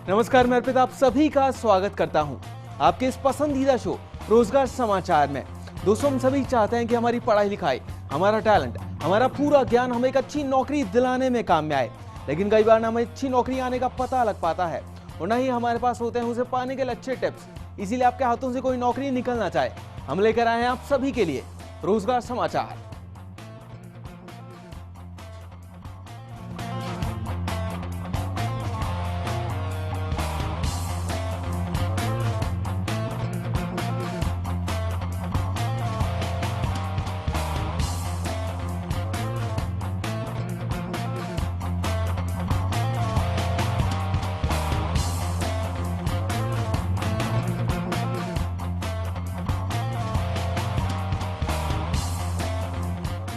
नमस्कार, मैं अर्पित आप सभी का स्वागत करता हूं आपके इस पसंदीदा शो रोजगार समाचार में। दोस्तों, हम सभी चाहते हैं कि हमारी पढ़ाई लिखाई, हमारा टैलेंट, हमारा पूरा ज्ञान हमें एक अच्छी नौकरी दिलाने में काम में आए। लेकिन कई बार ना हमें अच्छी नौकरी आने का पता लग पाता है और ना ही हमारे पास होते हैं उसे पाने के लिए अच्छे टिप्स। इसीलिए आपके हाथों से कोई नौकरी निकलना चाहे, हम लेकर आए हैं आप सभी के लिए रोजगार समाचार।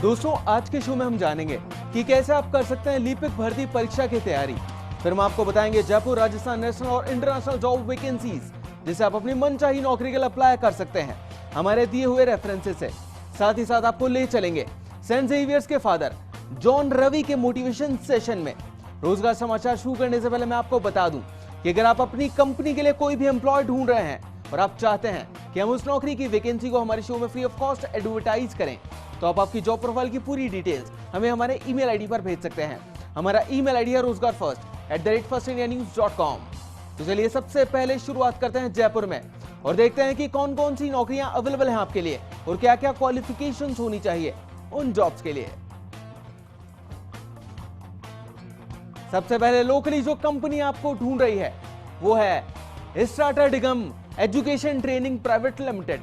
दोस्तों, आज के शो में हम जानेंगे कि कैसे आप कर सकते हैं लिपिक भर्ती परीक्षा की तैयारी। फिर हम आपको बताएंगे जयपुर, राजस्थान नेशनल और इंटरनेशनल जॉब वैकेंसीज, जिसे आप अपनी मनचाही नौकरी के लिए अप्लाई कर सकते हैं हमारे दिए हुए रेफरेंसेस से। साथ ही साथ आपको ले चलेंगे सेंट जेवियर्स के फादर जॉन रवि के मोटिवेशन सेशन में। रोजगार समाचार शुरू करने से पहले मैं आपको बता दूं कि अगर आप अपनी कंपनी के लिए कोई भी एम्प्लॉय ढूंढ रहे हैं और आप चाहते हैं कि हम उस नौकरी की वैकेंसी को हमारे शो में फ्री ऑफ कॉस्ट एडवर्टाइज करें, तो आप आपकी जॉब प्रोफाइल की पूरी डिटेल्स हमें हमारे ईमेल आईडी पर भेज सकते हैं। हमारा ईमेल आईडी है rozgarfirst@firstindianews.com। तो चलिए सबसे पहले शुरुआत करते हैं जयपुर में और देखते हैं कि कौन कौन सी नौकरियां अवेलेबल हैं आपके लिए और क्या क्या क्वालिफिकेशंस होनी चाहिए उन जॉब्स के लिए। सबसे पहले लोकली जो कंपनी आपको ढूंढ रही है वो है Stratadigm education training private limited.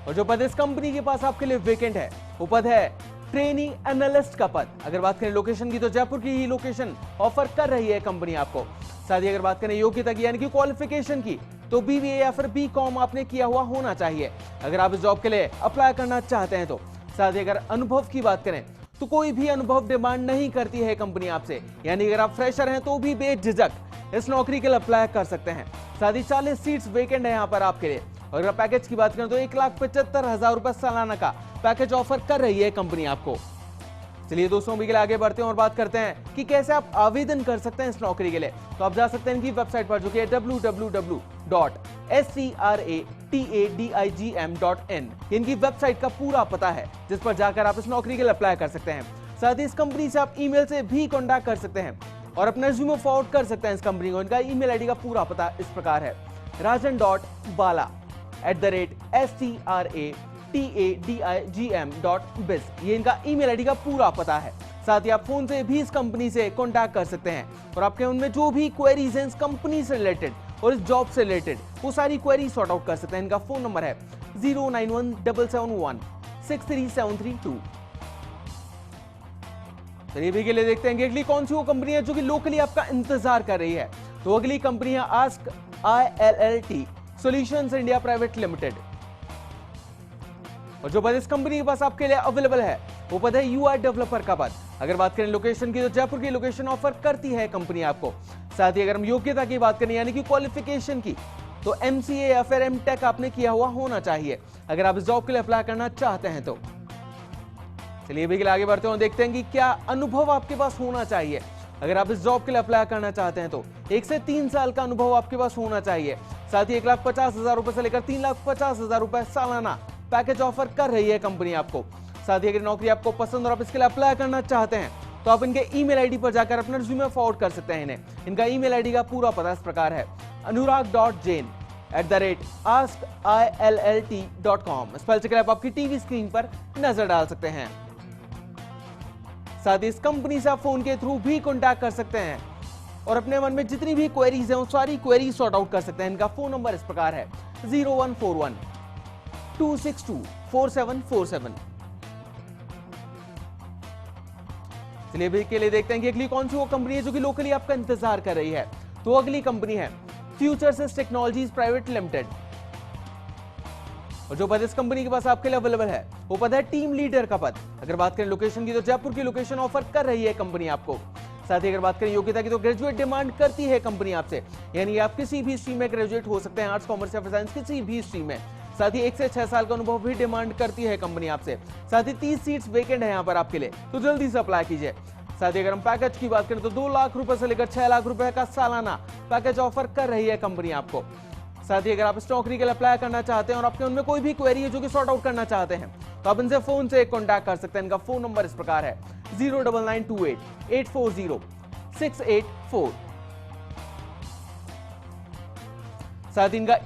और जो पद इस कंपनी के पास आपके लिए वेकेंट है वो पद है ट्रेनी एनालिस्ट का पद। अगर बात करें लोकेशन की तो जयपुर की ही लोकेशन ऑफर कर रही है कंपनी आपको। साथ ही अगर बात करें योग्यता की यानी कि क्वालिफिकेशन की तो बीबीए या फिर बीकॉम आपने किया हुआ होना चाहिए अगर आप इस जॉब के लिए अप्लाई करना चाहते हैं तो। साथ ही अगर अनुभव की बात करें तो कोई भी अनुभव डिमांड नहीं करती है कंपनी आपसे, यानी अगर आप फ्रेशर हैं तो भी बेझिझक इस नौकरी के लिए अप्लाई कर सकते हैं। साथ ही 40 सीट्स वेकेंट है यहाँ पर आपके लिए। और अगर पैकेज की बात करें तो 1,75,000 रुपए सालाना का पैकेज ऑफर कर रही है कंपनी आपको। चलिए दोस्तों, अभी के लिए आगे बढ़ते हैं और बात करते हैं कि कैसे आप आवेदन कर सकते हैं इस नौकरी के लिए। तो आप जा सकते हैं इनकी वेबसाइट पर जो कि है www.scratagm.in। इनकी वेबसाइट का पूरा पता है जिस पर जाकर आप इस नौकरी के लिए अप्लाई कर सकते हैं। साथ ही इस कंपनी से आप ईमेल से भी कॉन्टैक्ट कर सकते हैं और अपना रिज्यूमे फॉरवर्ड कर सकते हैं इस कंपनी को। इनका ईमेल आईडी का पूरा पता इस प्रकार है rajan.bala@strategm.biz। ये इनका ईमेल आईडी का पूरा पता है। साथ ही आप फोन से भी इस कंपनी से कांटेक्ट कर सकते हैं और आपके उनमें जो भी क्वेरीज हैं इस कंपनी से रिलेटेड और इस जॉब से रिलेटेड वो सारी क्वेरी सॉर्ट आउट कर सकते हैं। इनका फोन नंबर है 09177163732। चलिए अभी के लिए देखते हैं कि अगली कौन सी वो कंपनी है जो कि लोकली आपका इंतजार कर रही है। तो अगली कंपनी है ask ILLT solutions India private limited. और जो पद इस कंपनी के पास आपके लिए अवेलेबल है वो पद है UI डेवलपर का पद। अगर बात करें लोकेशन की तो जयपुर की लोकेशन ऑफर करती है कंपनी आपको। साथ ही अगर हम योग्यता की बात करें यानी कि क्वालिफिकेशन की तो MCA या फिर MTech आपने किया हुआ होना चाहिए अगर आप इस जॉब के लिए अप्लाई करना चाहते हैं तो। चलिए अभी के लिए आगे बढ़ते हैं और देखते हैं कि क्या अनुभव आपके पास होना चाहिए अगर आप इस जॉब के लिए अप्लाई करना चाहते हैं तो। 1 से 3 साल का अनुभव आपके पास होना चाहिए। साथ ही 1,50,000 रुपए से लेकर 3,50,000 रुपए सालाना पैकेज ऑफर कर रही है कंपनी आपको। साथ ही अगर नौकरी आपको पसंद और आप इसके लिए अप्लाई करना चाहते हैं तो आप इनके ईमेल आईडी पर जाकर अपना रिज्यूमे फॉरवर्ड कर सकते हैं इन्हें। इनका ईमेल आईडी का पूरा पता इस प्रकार है anurag.jain@askillt.com। स्पेल चेक आप आपकी टीवी स्क्रीन पर नजर डाल सकते हैं। साथ ही इस कंपनी से आप फोन के थ्रू भी कांटेक्ट कर सकते हैं और अपने मन में जितनी भी क्वेरीज हैं वो सारी क्वेरीज सॉर्ट आउट कर सकते हैं। इनका फोन नंबर इस प्रकार है 0141-262-4747। चलिए अभी के लिए देखते हैं कि अगली कौन सी वो कंपनी है जो कि लोकली आपका इंतजार कर रही है। तो अगली कंपनी है फ्यूचरसिस टेक्नोलॉजीज प्राइवेट लिमिटेड। और जो पद इस कंपनी के पास आपके लिए अवेलेबल है वो पद है टीम लीडर का पद। अगर बात करें लोकेशन की तो जयपुर की लोकेशन ऑफर कर रही है कंपनी आपको। साथ ही अगर बात करें योग्यता की तो ग्रेजुएट डिमांड करती है कंपनी आपसे, यानी आप किसी भी स्ट्रीम में ग्रेजुएट हो सकते हैं, आर्ट्स कॉमर्स या फिर साइंस किसी भी स्ट्रीम में। साथ ही 1 से 6 साल का अनुभव भी डिमांड करती है कंपनी आपसे। साथ ही 30 सीट्स वेकेंट है यहाँ पर आपके लिए, तो जल्दी से अप्लाई कीजिए। साथ ही अगर हम पैकेज की बात करें तो 2 लाख रुपए से लेकर 6 लाख रुपए का सालाना पैकेज ऑफर कर रही है कंपनी आपको। साथ ही अगर आप इस नौकरी के लिए अप्लाई करना चाहते हैं और आपके उनमें कोई भी क्वेरी है जो कि सॉर्ट आउट करना चाहते हैं तो आप इनसे फोन से कॉन्टैक्ट कर सकते हैं। इनका फोन नंबर इस प्रकार है 09928840684। साथ ही इनका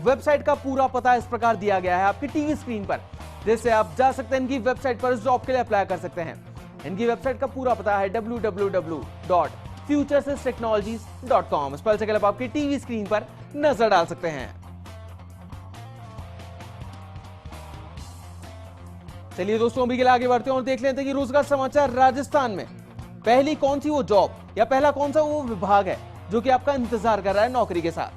वेबसाइट का पूरा पता इस प्रकार दिया गया है आपकी टीवी स्क्रीन पर, जिससे आप जा सकते हैं इनकी वेबसाइट पर इस जॉब के लिए अप्लाई कर सकते हैं। इनकी वेबसाइट का पूरा पता है www.futuresystechnologies.com। स्पेल चेक आप आपकी टीवी स्क्रीन पर नजर डाल सकते हैं। चलिए दोस्तों, अभी के लिए आगे बढ़ते हैं और देख लेते हैं कि रोजगार समाचार राजस्थान में पहली कौन सी वो जॉब या पहला कौन सा वो विभाग है जो कि आपका इंतजार कर रहा है नौकरी के साथ।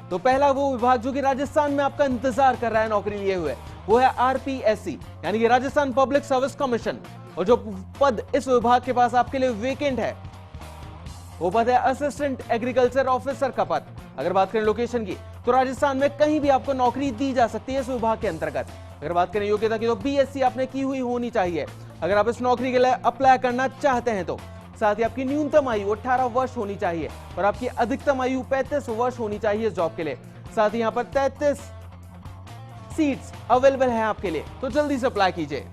तो पहला वो विभाग जो कि राजस्थान में आपका इंतजार कर रहा है नौकरी लिए हुए वो है आरपीएससी यानी कि राजस्थान पब्लिक सर्विस कमीशन। और जो पद इस विभाग के पास आपके लिए वेकेंट है वो पद है असिस्टेंट एग्रीकल्चर ऑफिसर का पद। अगर बात करें लोकेशन की तो राजस्थान में कहीं भी आपको नौकरी दी जा सकती है इस विभाग के अंतर्गत। अगर बात करें योग्यता की तो बीएससी आपने की हुई होनी चाहिए अगर आप इस नौकरी के लिए अप्लाई करना चाहते हैं तो। साथ ही आपकी न्यूनतम आयु 18 वर्ष होनी चाहिए और आपकी अधिकतम आयु 35 वर्ष होनी चाहिए इस जॉब के लिए। साथ ही यहाँ पर 33 सीट्स अवेलेबल है आपके लिए, तो जल्दी से अप्लाई कीजिए।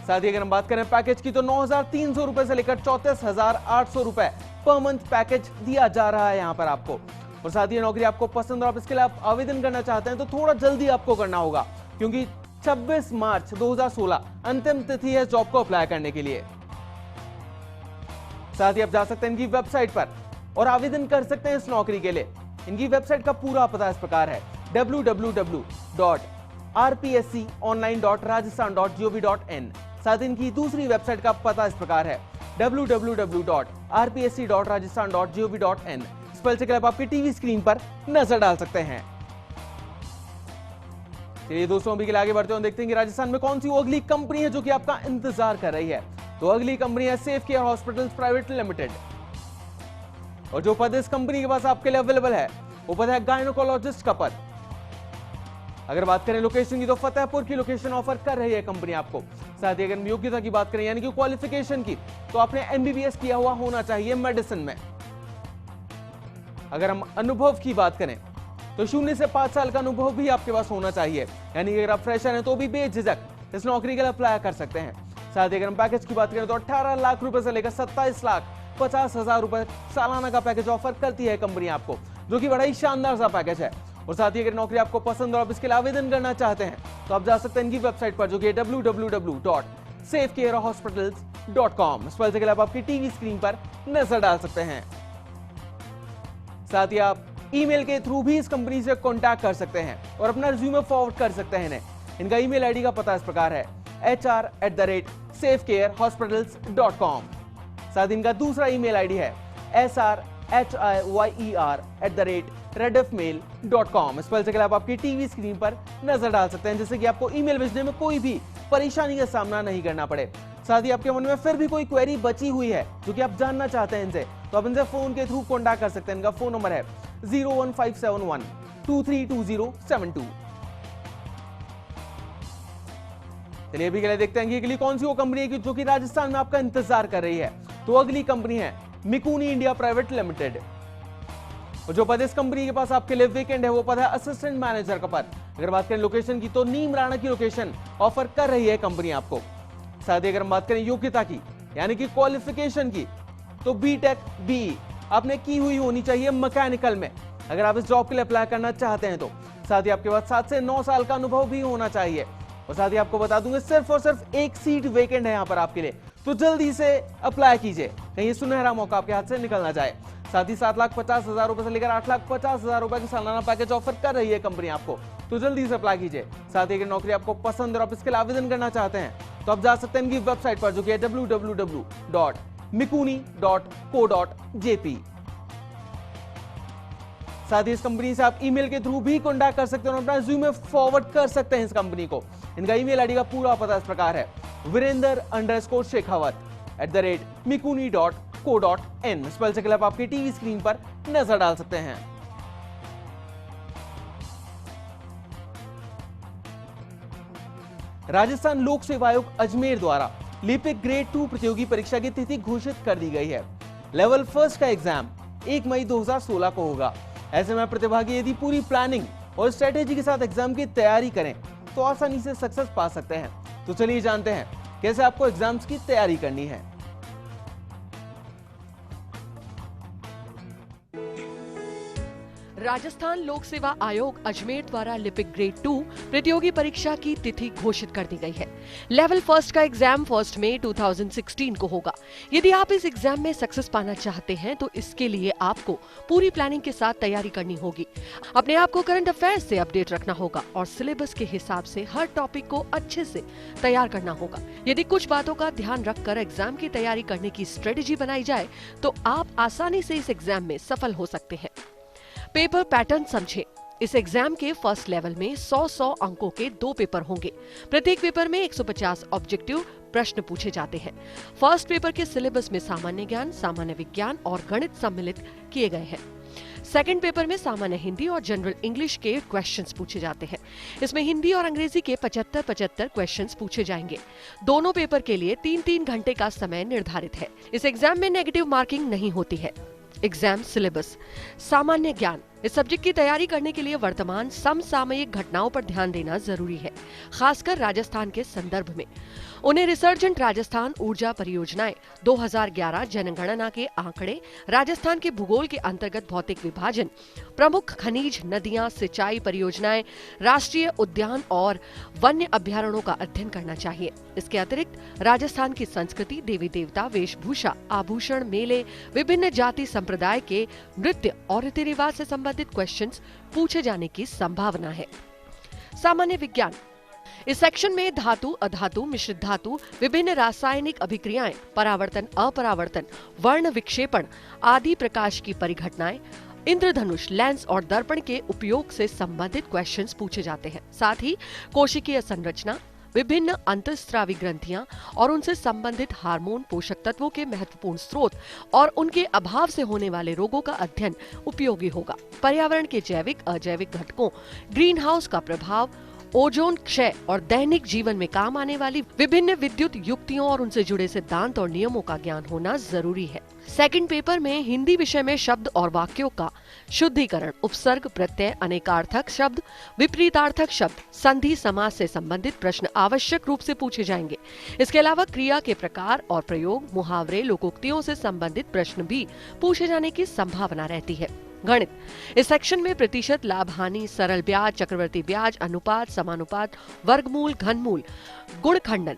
साथ ही अगर हम बात करें पैकेज की तो 9,300 रुपए से लेकर 34,800 रुपए पर मंथ पैकेज दिया जा रहा है यहाँ पर आपको। और साथ ही नौकरी आपको पसंद और आप इसके लिए आप आवेदन करना चाहते हैं तो थोड़ा जल्दी आपको करना होगा क्योंकि 26 मार्च 2016 अंतिम तिथि है जॉब को अप्लाई करने के लिए। साथ ही आप जा सकते हैं इनकी वेबसाइट पर और आवेदन कर सकते हैं इस नौकरी के लिए। इनकी वेबसाइट का पूरा पता इस प्रकार है www.rpsconline.rajasthan.gov.in। साथ ही इनकी दूसरी वेबसाइट का पता इस प्रकार है www.rpsc.rajasthan.gov.in। स्पेल चेक आप आपकी टीवी स्क्रीन पर नजर डाल सकते हैं। चलिए दोस्तों, अभी के लिए आगे बढ़ते हैं और देखते हैं कि राजस्थान में कौन सी वो अगली कंपनी है जो कि आपका इंतजार कर रही है। तो अगली कंपनी है safe care hospitals private limited. और जो पद इस कंपनी के पास आपके लिए अवेलेबल है वो पद है गायनोकोलॉजिस्ट का पद। अगर बात करें लोकेशन की तो फतेहपुर की लोकेशन ऑफर कर रही है कंपनी आपको। साथ ही अगर योग्यता की बात करें यानी कि क्वालिफिकेशन की तो आपने एमबीबीएस किया हुआ होना चाहिए मेडिसिन में। अगर हम अनुभव की बात करें तो 0 से 5 साल का अनुभव भी आपके पास होना चाहिए यानी कि अगर आप फ्रेशर हैं तो भी बेझिझक इस नौकरी के लिए अप्लाई कर सकते हैं। साथ ही अगर हम पैकेज की बात करें तो 18 लाख रुपए से लेकर 27,50,000 रुपए सालाना का पैकेज ऑफर करती है कंपनी आपको, जो कि बड़ा ही शानदार सा पैकेज है। और साथ ही अगर नौकरी आपको पसंद और आप इसके लिए आवेदन करना चाहते हैं तो आप जा सकते हैं इनकी वेबसाइट पर जो कि www.safecarehospitals.com। स्पेल चेक आप आपकी टीवी स्क्रीन पर नजर डाल सकते हैं। साथ ही आप ईमेल के थ्रू भी इस कंपनी से कांटेक्ट कर सकते हैं और अपना रिज्यूमे फॉरवर्ड कर सकते हैं इन्हें। इनका ईमेल आईडी का पता इस प्रकार है hr@safecarehospitals.com। साथ ही इनका दूसरा ईमेल आईडी है srhiyer@rediffmail.com। स्पेल चेक आप आपकी टीवी स्क्रीन पर नजर डाल सकते हैं जिससे कि आपको ईमेल भेजने में कोई भी परेशानी का सामना नहीं करना पड़े। साथ ही आपके मन में फिर भी कोई क्वेरी बची हुई है जो कि आप जानना चाहते हैं इनसे तो आप इनसे फोन के थ्रू कांटेक्ट कर सकते हैं। इनका फोन नंबर है 01571232072। चलिए अभी के लिए देखते हैं कि अगली कौन सी वो कंपनी है जो कि राजस्थान में आपका इंतजार कर रही है। तो अगली कंपनी है मिकुनी इंडिया प्राइवेट लिमिटेड। और जो पद इस कंपनी के पास आपके लिए वेकेंट है वो पद है असिस्टेंट मैनेजर का पद। अगर बात करें लोकेशन की तो नीमराणा की लोकेशन ऑफर कर रही है कंपनी आपको। साथ ही अगर हम बात करें योग्यता की यानी कि क्वालिफिकेशन की तो बीटेक बीई आपने की हुई होनी चाहिए मैकेनिकल में अगर आप इस जॉब के लिए अप्लाई करना चाहते हैं तो। साथ ही आपके पास 7 से 9 साल का अनुभव भी होना चाहिए। और साथ ही आपको बता दूंगा सिर्फ और सिर्फ एक सीट वेकेंट है यहाँ पर आपके लिए, तो जल्दी से अप्लाई कीजिए कहीं सुनहरा मौका आपके हाथ से निकल ना जाए। साथ ही 7,50,000 रुपए से लेकर 8,50,000 रुपए का सालाना पैकेज ऑफर कर रही है कंपनी आपको, तो जल्दी से अप्लाई कीजिए। साथ ही अगर नौकरी आपको पसंद और आप इसके लिए आवेदन करना चाहते हैं तो आप जा सकते हैं इनकी वेबसाइट पर जो कि है www.mikuni.co.jp। साथ ही इस कंपनी से आप ईमेल के थ्रू भी कांटेक्ट कर सकते हैं और अपना रिज्यूमे फॉरवर्ड कर सकते हैं इस कंपनी को। इनका ईमेल आईडी का पूरा पता इस प्रकार है virender_shekhawat@mikuni.co.in। स्पेल चेक आप आपकी टीवी स्क्रीन पर नजर डाल सकते हैं। राजस्थान लोक सेवा आयोग अजमेर द्वारा लिपिक ग्रेड 2 प्रतियोगी परीक्षा की तिथि घोषित कर दी गई है। लेवल फर्स्ट का एग्जाम 1 मई 2016 को होगा। ऐसे में प्रतिभागी यदि पूरी प्लानिंग और स्ट्रेटेजी के साथ एग्जाम की तैयारी करें तो आसानी से सक्सेस पा सकते हैं। तो चलिए जानते हैं कैसे आपको एग्जाम्स की तैयारी करनी है। राजस्थान लोक सेवा आयोग अजमेर द्वारा लिपिक ग्रेड 2 प्रतियोगी परीक्षा की तिथि घोषित कर दी गई है। लेवल फर्स्ट का एग्जाम 1 मई 2016 को होगा। यदि आप इस एग्जाम में सक्सेस पाना चाहते हैं तो इसके लिए आपको पूरी प्लानिंग के साथ तैयारी करनी होगी। अपने आप को करंट अफेयर्स से अपडेट रखना होगा और सिलेबस के हिसाब से हर टॉपिक को अच्छे से तैयार करना होगा। यदि कुछ बातों का ध्यान रखकर एग्जाम की तैयारी करने की स्ट्रेटेजी बनाई जाए तो आप आसानी से इस एग्जाम में सफल हो सकते हैं। पेपर पैटर्न समझें। इस एग्जाम के फर्स्ट लेवल में 100 अंकों के 2 पेपर होंगे। प्रत्येक पेपर में 150 ऑब्जेक्टिव प्रश्न पूछे जाते हैं। फर्स्ट पेपर के सिलेबस में सामान्य ज्ञान, सामान्य विज्ञान और गणित सम्मिलित किए गए हैं। सेकंड पेपर में सामान्य हिंदी और जनरल इंग्लिश के क्वेश्चंस पूछे जाते हैं। इसमें हिंदी और अंग्रेजी के 75-75 क्वेश्चंस पूछे जाएंगे। दोनों पेपर के लिए 3-3 घंटे का समय निर्धारित है। इस एग्जाम में नेगेटिव मार्किंग नहीं होती है। Exam syllabus. सामान्य ज्ञान। इस सब्जेक्ट की तैयारी करने के लिए वर्तमान समसामयिक घटनाओं पर ध्यान देना जरूरी है, खासकर राजस्थान के संदर्भ में। उन्हें रिसर्जेंट राजस्थान ऊर्जा परियोजनाएं, 2011 जनगणना के आंकड़े, राजस्थान के भूगोल के अंतर्गत भौतिक विभाजन, प्रमुख खनिज, नदियां, सिंचाई परियोजनाएं, राष्ट्रीय उद्यान और वन्य अभ्यारण्यों का अध्ययन करना चाहिए। इसके अतिरिक्त राजस्थान की संस्कृति, देवी देवता, वेशभूषा, आभूषण, मेले, विभिन्न जाति संप्रदाय के नृत्य और रीति रिवाज से संबंधित क्वेश्चंस पूछे जाने की संभावना है। सामान्य विज्ञान। इस सेक्शन में धातु, अधातु, मिश्रित धातु, विभिन्न रासायनिक अभिक्रियाएं, परावर्तन, अपरावर्तन, वर्ण विक्षेपण आदि प्रकाश की परिघटनाएं, इंद्रधनुष, लेंस और दर्पण के उपयोग से संबंधित क्वेश्चंस पूछे जाते हैं। साथ ही कोशिकीय संरचना, विभिन्न अंतःस्रावी ग्रंथियां और उनसे संबंधित हार्मोन, पोषक तत्वों के महत्वपूर्ण स्रोत और उनके अभाव से होने वाले रोगों का अध्ययन उपयोगी होगा। पर्यावरण के जैविक, अजैविक घटकों, ग्रीन हाउस का प्रभाव, ओजोन क्षय और दैनिक जीवन में काम आने वाली विभिन्न विद्युत युक्तियों और उनसे जुड़े सिद्धांत और नियमों का ज्ञान होना जरूरी है। सेकंड पेपर में हिंदी विषय में शब्द और वाक्यों का शुद्धिकरण, उपसर्ग, प्रत्यय, अनेकार्थक शब्द, विपरीतार्थक शब्द, संधि, समास से संबंधित प्रश्न आवश्यक रूप से पूछे जाएंगे। इसके अलावा क्रिया के प्रकार और प्रयोग, मुहावरे, लोकोक्तियों से संबंधित प्रश्न भी पूछे जाने की संभावना रहती है। गणित। इस सेक्शन में प्रतिशत, लाभ हानि, सरल ब्याज, चक्रवर्ती ब्याज, अनुपात, समानुपात, वर्गमूल, घनमूल, गुणखंडन,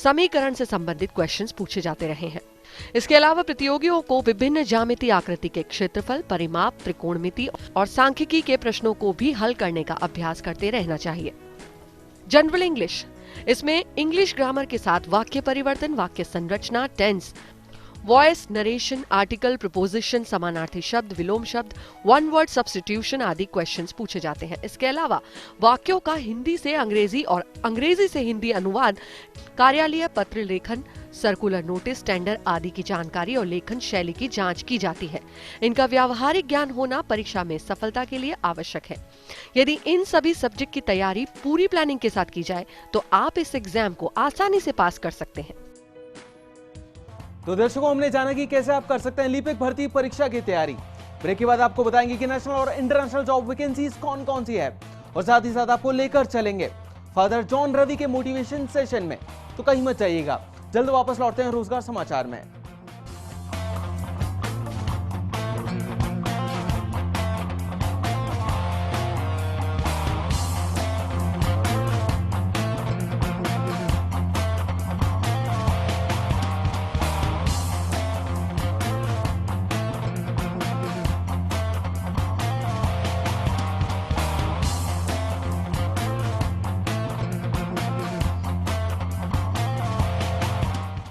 समीकरण से संबंधित क्वेश्चंस पूछे जाते रहे हैं। इसके अलावा प्रतियोगियों को विभिन्न ज्यामितीय आकृति के क्षेत्रफल, परिमाप, त्रिकोणमिति और सांख्यिकी के प्रश्नों को भी हल करने का अभ्यास करते रहना चाहिए। General English. इसमें इंग्लिश ग्रामर के साथ वाक्य परिवर्तन, वाक्य संरचना, tense, voice, narration, article, preposition, समानार्थी शब्द, विलोम शब्द, वन वर्ड सब्स्टिट्यूशन आदि क्वेश्चंस पूछे जाते हैं। इसके अलावा वाक्यों का हिंदी से अंग्रेजी और अंग्रेजी से हिंदी अनुवाद, कार्यालय पत्र लेखन, सर्कुलर नोटिस, टेंडर आदि की जानकारी और लेखन शैली की जांच की जाती है। इनका व्यावहारिक ज्ञान होना परीक्षा में सफलता के लिए आवश्यक है। यदि इन सभी सब्जेक्ट की तैयारी पूरी प्लानिंग के साथ की जाए तो आप इस एग्जाम को आसानी से पास कर सकते हैं। तो दर्शकों, हमने जाना कि कैसे आप कर सकते हैं लिपिक भर्ती परीक्षा की तैयारी। ब्रेक के बाद आपको बताएंगे कि नेशनल और इंटरनेशनल जॉब वैकेंसीज कौन कौन सी है और साथ ही साथ आपको लेकर चलेंगे फादर जॉन रवि के मोटिवेशन सेशन में। तो कहीं मत जाइएगा, जल्द वापस लौटते हैं रोजगार समाचार में।